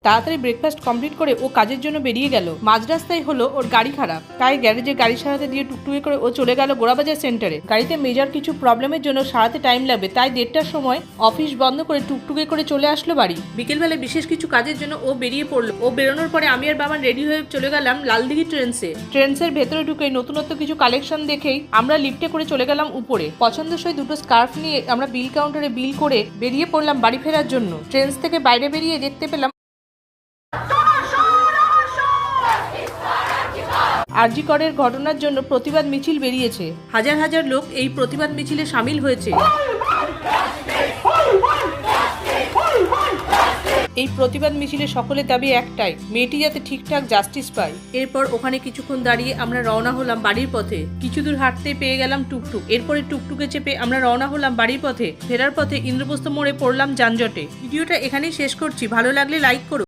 তাড়াতাড়ি breakfast complete করে ও কাজের জন্য বেরিয়ে গেল। মাঝ রাস্তায় হলো ওর গাড়ি খারাপ, তাই গ্যারেজে গাড়ি সারাতে দিয়ে টুকটুকে করে ও চলে গেল গোড়াবাজার সেন্টারে। গাড়িতে মেজর কিছু প্রবলেমের জন্য সারাতে টাইম লাগবে, তাই 1:30টার সময় অফিস বন্ধ করে টুকটুকে করে চলে আসলো বাড়ি। বিকেলবেলা বিশেষ কিছু কাজের জন্য ও বেরিয়ে পড়লো। ও বেরোনোর পরে আমি আর বাবা রেডি হয়ে চলে গেলাম লালদিঘি ট্রেন্ডসের ভেতরে ঢুকে নতুনত্ব কিছু কালেকশন দেখেই আমরা লিফটে করে চলে গেলাম উপরে। পছন্দসই দুটো স্কার্ফ নিয়ে আমরা বিল কাউন্টারে বিল করে বেরিয়ে পড়লাম বাড়ি ফেরার জন্য। ট্রেন্ডস থেকে বাইরে বেরিয়ে দেখতে পেলাম আরজি করের ঘটনার জন্য প্রতিবাদ মিছিল বেরিয়েছে। হাজার হাজার লোক এই প্রতিবাদ মিছিলে সামিল হয়েছে। এই প্রতিবাদ মিছিলে সকলের দাবি একটাই, মেয়েটি যাতে ঠিকঠাক জাস্টিস পায়। এরপর ওখানে কিছুক্ষণ দাঁড়িয়ে আমরা রওনা হলাম বাড়ির পথে। কিছু দূর হাঁটতে পেয়ে গেলাম টুকটুক। এরপরে টুকটুকে চেপে আমরা রওনা হলাম বাড়ির পথে। ফেরার পথে ইন্দ্রপ্রস্থ মোড়ে পড়লাম যানজটে। ভিডিওটা এখানেই শেষ করছি। ভালো লাগলে লাইক করুন।